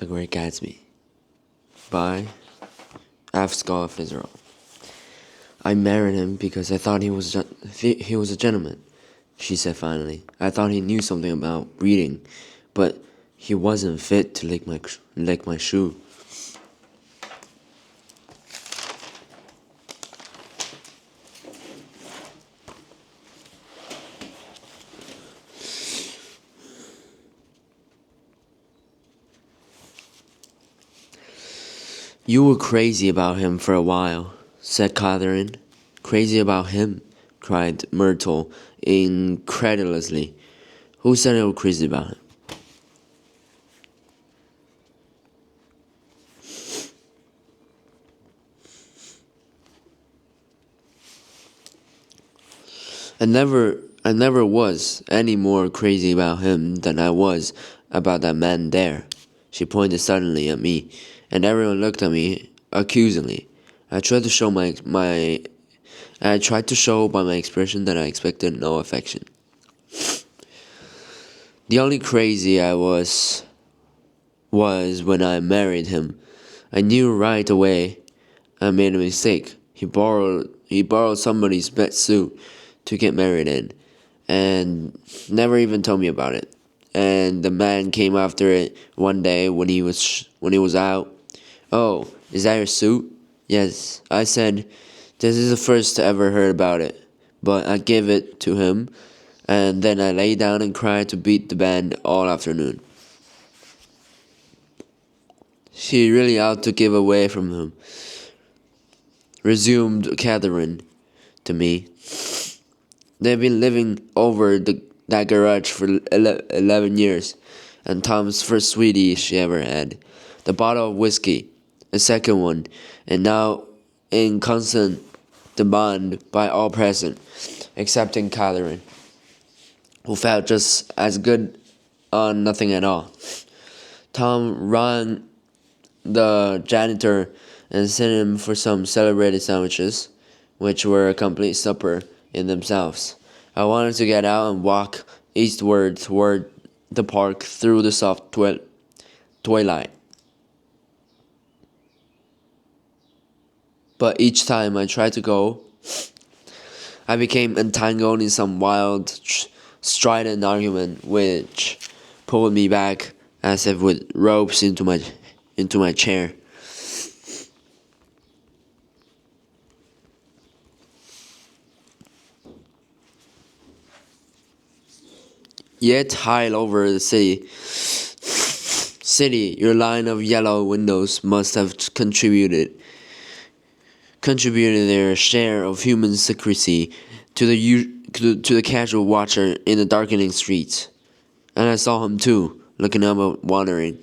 The Great Gatsby by Fitzgerald. I married him because I thought he was a gentleman, she said finally. I thought he knew something about reading, but he wasn't fit to lick my shoe. You were crazy about him for a while, said Catherine. Crazy about him, cried Myrtle incredulously. Who said I was crazy about him? I never was any more crazy about him than I was about that man there. She pointed suddenly at me, and everyone looked at me accusingly. I tried to show by my expression that I expected no affection. The only crazy I was when I married him. I knew right away I made a mistake. He borrowed somebody's pet suit to get married in, and never even told me about it. And the man came after it one day when he was out. "Oh, is that your suit?" "Yes," I said. This is the first I ever heard about it, but I gave it to him, and then I lay down and cried to beat the band all afternoon. She really ought to give away from him, resumed Catherine to me. They've been living over that garage for 11 years, and Tom's first sweetie she ever had. The bottle of whiskey, a second one, and now in constant demand by all present, excepting Catherine, who felt just as good on nothing at all. Tom rang the janitor and sent him for some celebrated sandwiches, which were a complete supper in themselves. I wanted to get out and walk eastward toward the park through the soft twilight. But each time I tried to go, I became entangled in some wild, strident argument which pulled me back as if with ropes into my chair. Yet high over the city, your line of yellow windows must have contributed their share of human secrecy to the casual watcher in the darkening streets. And I saw him too, looking up and wondering.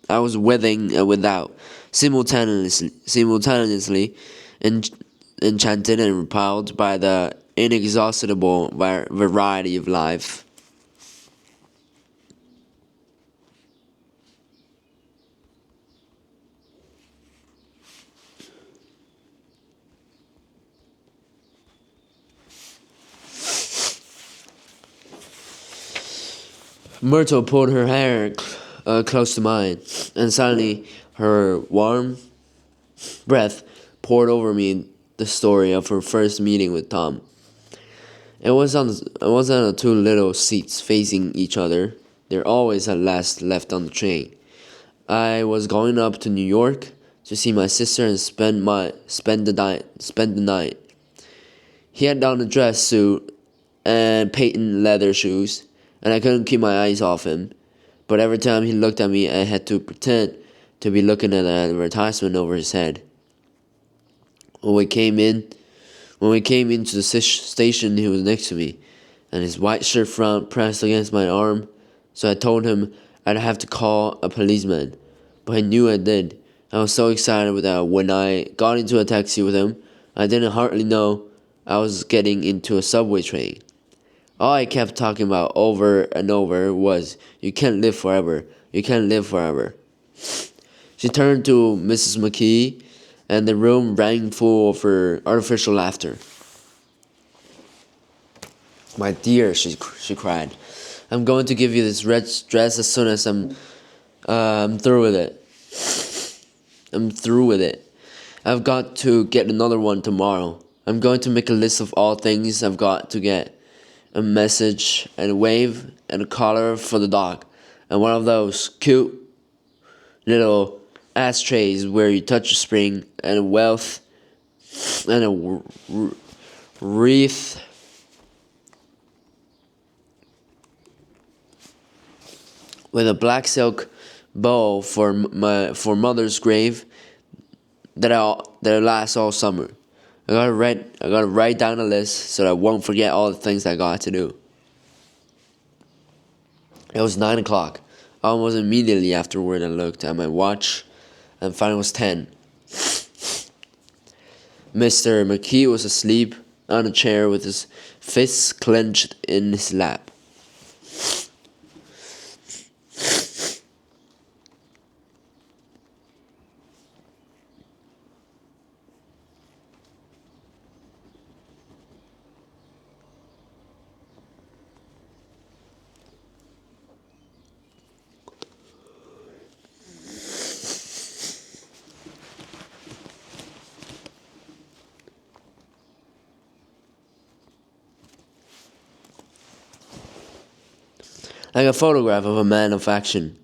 I was within and without, simultaneously enchanted and repelled by the inexhaustible variety of life. Myrtle pulled her hair close to mine, and suddenly her warm breath poured over me the story of her first meeting with Tom. It was on the two little seats facing each other. They're always at last left on the train. I was going up to New York to see my sister and spend the night. He had on a dress suit and patent leather shoes, and I couldn't keep my eyes off him. But every time he looked at me, I had to pretend to be looking at an advertisement over his head. When we came into the station, he was next to me, and his white shirt front pressed against my arm. So I told him I'd have to call a policeman, but he knew I did. I was so excited that when I got into a taxi with him, I didn't hardly know I was getting into a subway train. All I kept talking about over and over was, "You can't live forever. You can't live forever." She turned to Mrs. McKee, and the room rang full of her artificial laughter. "My dear," she cried, "I'm going to give you this red dress as soon as I'm through with it. I'm through with it. I've got to get another one tomorrow. I'm going to make a list of all things I've got to get. A message and a wave and a collar for the dog. And one of those cute little ashtrays where you touch a spring and a wealth and a wreath with a black silk bow for mother's grave that'll last all summer. I gotta write down a list so that I won't forget all the things I got to do. It was 9 o'clock. Almost immediately afterward I looked at my watch and found it was 10. Mr. McKee was asleep on a chair with his fists clenched in his lap. Like a photograph of a man of action.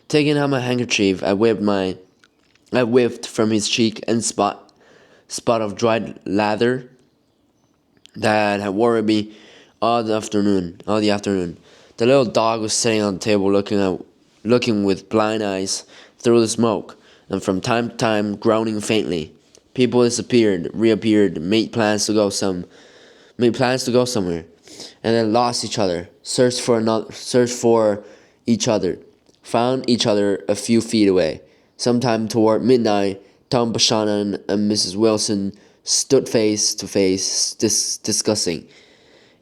Taking out my handkerchief, I whipped from his cheek and spot of dried lather that had worried me all the afternoon. The little dog was sitting on the table looking with blind eyes through the smoke, and from time to time groaning faintly. People disappeared, reappeared, made plans to go somewhere, and then lost each other, searched for each other, found each other a few feet away. Sometime toward midnight, Tom Buchanan and Mrs. Wilson stood face to face, discussing,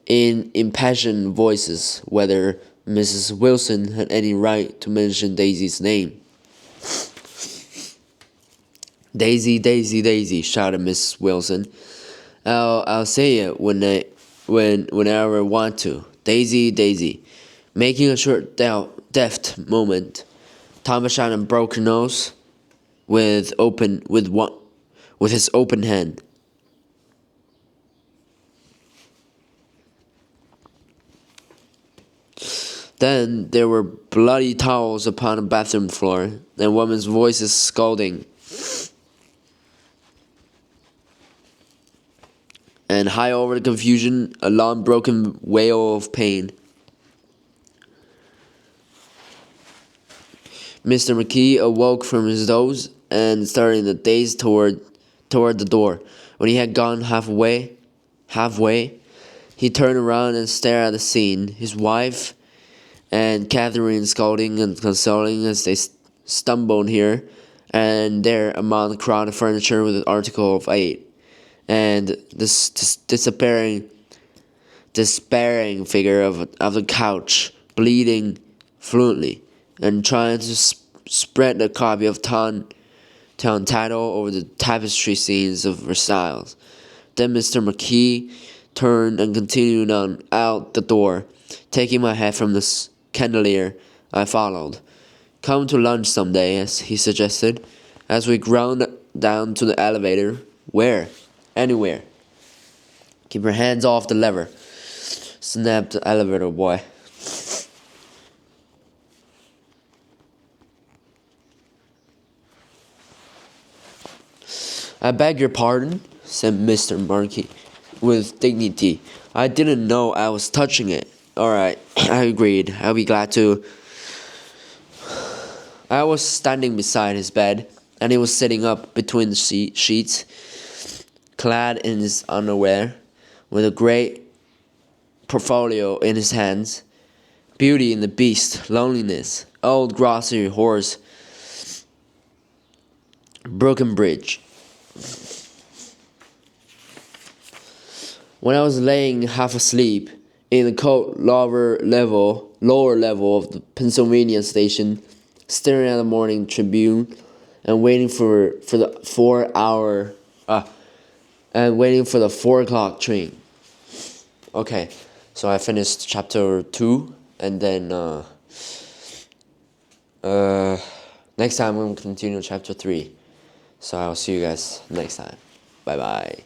in impassioned voices, whether Mrs. Wilson had any right to mention Daisy's name. "Daisy, Daisy, Daisy," shouted Mrs. Wilson. I'll say it whenever I want to. Daisy, Daisy." Making a short, deft movement, Thomas Shannon broke her nose with his open hand. Then there were bloody towels upon the bathroom floor, and women's voices scolding, and high over the confusion, a long broken wail of pain. Mr. McKee awoke from his doze and started in a daze toward the door. When he had gone halfway, he turned around and stared at the scene. His wife and Catherine scolding and consoling as they stumbled here and there among the crowded furniture with an article of aid, and this despairing figure of the couch, bleeding fluently and trying to spread a copy of town title over the tapestry scenes of Versailles. Then Mr. McKee turned and continued on out the door. Taking my hat from the chandelier, I followed. "Come to lunch someday," as he suggested, as we ground down to the elevator. "Where?" "Anywhere." "Keep your hands off the lever," snapped the elevator boy. "I beg your pardon," said Mr. Markey with dignity. "I didn't know I was touching it." "All right," I agreed. "I'll be glad to." I was standing beside his bed, and he was sitting up between the sheets, clad in his underwear, with a great portfolio in his hands. Beauty and the Beast, Loneliness, Old Grocery Horse, Broken Bridge. When I was laying half asleep in the cold lower level of the Pennsylvania station, staring at the morning Tribune and waiting for the 4 o'clock train. Okay, so I finished chapter 2, and then Next time we'll continue chapter 3. So I'll see you guys next time. Bye bye.